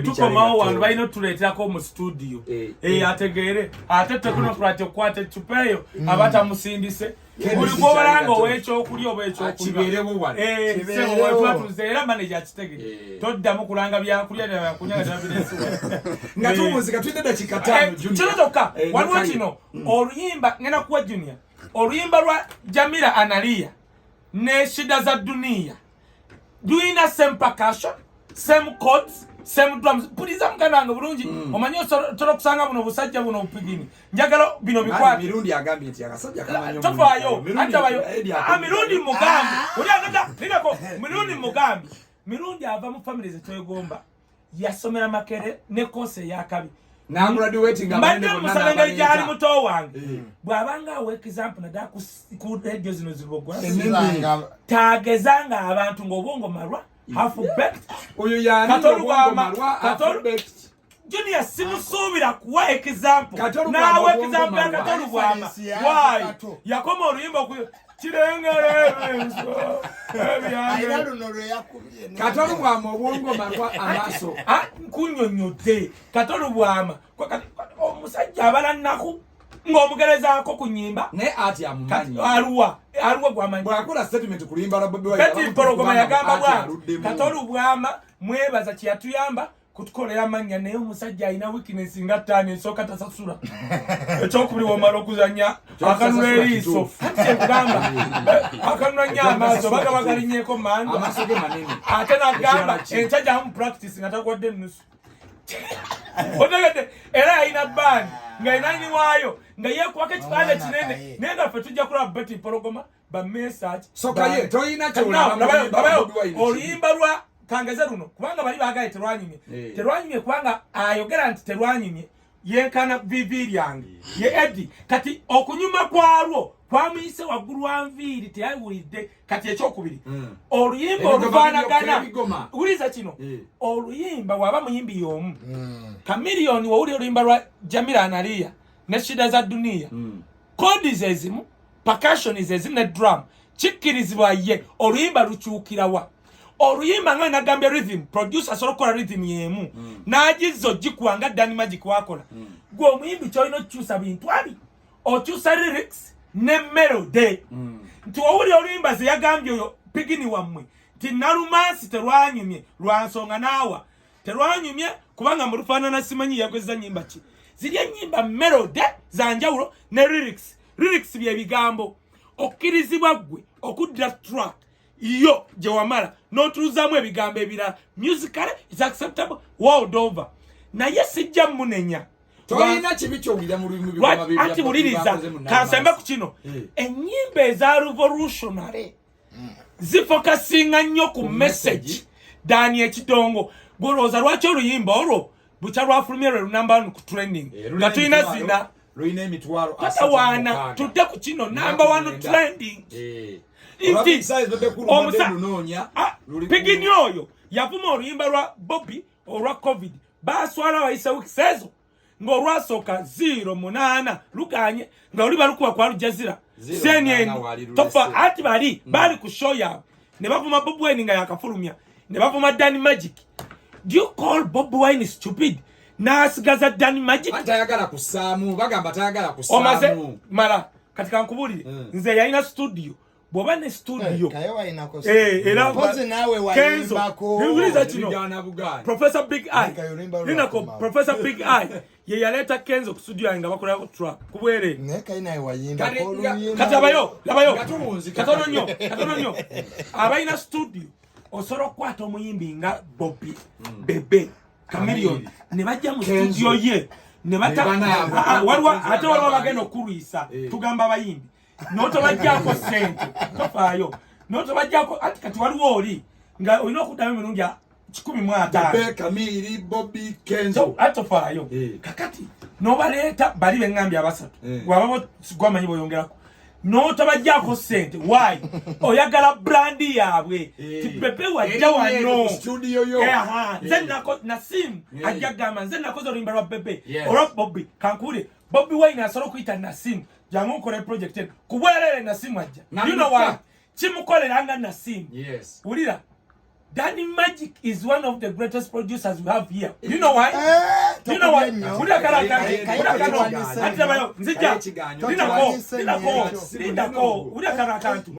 Tukomawo wanu bayino tuleetako mu studio ategeere ate tekuno kwate kwate chupeyo abata musindise buli kobalanga owekyo okulya oba ekyo kibeerewo wale kibeerewo twatuzeera manager kitegere toddamu kulanga byakulya na kunyaga tabiresu nga tumuzika twidda kikatano junior kyoka waliwo kino oluyimba ngena kuwa junior oluyimba lwa Jamila Analia ne shida za dunia duina same percussion same chords same drums puliza mkananga bulungi omanyo tolo kusanga buno busajja buno upigini njagala bino bikwati mirundi agambye nti akasajja kamanyo tofayo hata bayo mirundi mugambi uli agata ninako mirundi mugambi mirundi ava mu family ze toyegomba yasomera makere ne kose yakabi na graduating amande musabanga jali muto wange bwabanga we example na daku ku radio zino zibogwa tagezanga abantu ngobongo marwa half baked oyo yani ngobongo marwa half baked junior simusubira kuwa example na we example katolu bwama why yakoma oluyimba ku kirengere benso ayalo noro yakubye katolu bwama obwongo marwa amaso kunyonyote katolu bwama omusajja abala nnaku ng'omugereza ako kunyimba ne ati amumanyi aruwa gwamanyi bwakola statement kulimba la Bobi Wine kati porogoma yagamba bwa katolu bwama mwebaza kiyatuyamba kutukolera amanya naye omusajja alina weakness nga ttaano esooka tasasula ekyokubiri womala okuzanya akanula eriiso kyekugamba akanula nnyo amaaso baga bagalinyeeko manda amaaso ge manene ate nagamba enkya gyamu practice nga tagwadde ennusu otegedde era alina bandi ng'ayinani waayo nga yeekuwako ekifaananyi kinene naye nga ffe tujja kulaba beti porogoma bamessage sokaye toyina kyolaba oluyimba lwa kangeze luno kubanga bali baagaye terwanyumye kubanga ayogera nti terwanyumye yenkana vivi lyange ye Eddie kati okunyuma kwalwo kwamuyise waggulu wa nviiri teyawulidde kati ekyokubiri oluyimba olufaanagana wuliza kino oluyimba waba muyimbi y'omu kamiliyoni wawuli oluyimba lwa Jamila Analia ne shida za dunia kodi zezimu percussion zezimu ne drum kikkirizibwa ye oluyimba lukyukirawa oluyimba nga nagambye rhythm producer solokola rhythm yemu nagizo gikuwanga Danny Magic wakola gwe omuyimbi kyolina okukyusa bintu abi okyusa lyrics ne melody nti wawuli oluyimba ze yagambye oyo pigini wammwe nti nalumansi terwanyumye lwansonga naawa terwanyumye kubanga mu lufaanana simanyi yakozesa nyimba ki ziri ennyimba melody za njawulo ne lyrics bye bigambo okkirizibwa gwe okuddira track yo gye wamala n'otuuzaamu ebigambo ebirala musically is acceptable world over naye sijja munenya toyina kibi kyowulira mu lulimi ati buliriza kansembe ku kino ennyimba eza revolutionary zifokasinga nnyo ku message dani ekidongo gwolowooza lwaki oluyimba olwo bukya lwafulumye lwe lunamba 1 ku trending nga tulina zina luyina emitwalo tasawaana tudde ku kino number 1 trending inti pigini oyo yavuma oluyimba lwa Bobi olwa covid baswala bayise wiki ezo ng'olwasooka 08 luganye nga oli balukuba kwa Aljazeera CNN tofa ati bali ku show yaabwe ne bavuma Bobi Wine nga yakafulumya ne bavuma Danny Magic. Do you call Bobi Wine stupid? Nasigaza Danny Magic atayagala kusaamu bagamba atayagala kusaamu omaze mala katika nkubulire nze yalina studio boba ne studio Kaye wayina ko era pose nawe wayimba ko uliza kino Professor Big Eye linako Professor Big Eye ye yaleta Kenzo ku studio nga bakola track kubwere ne Kaye nawe wayimba ko katabayo katono nyo abayina studio osoro kwata omuyimbi nga Bobi Bebe Chameleon ne bajja mu studio ye ne bata walwa ate walwa bageno kuruisa tugamba abayimbi noto bajjako sente tofaayo noto bajjako ati kati waliwo oli nga olina okuddamu emirundi 15 Bebe Kamili Bobi Kenzo atofaayo kakati nobaleeta bali bengambye abasatu wababo sigwamanyi boyongerako noto bajjako sente why oyagala brandi yaabwe ti Bebe wajja wano studio yo nze nako Nasim ajja gamba nze nakoze oluyimba lwa Bebe olwa Bobi kankule Bobi Wine asobola okuyita Nasim jangu nkole project kubwerere Nasim ajja you know why chimukoleranga Nasim yes ulira Danny Magic is one of the greatest producers we have here. You know why? You know why? Uda karaka. Uda karaka.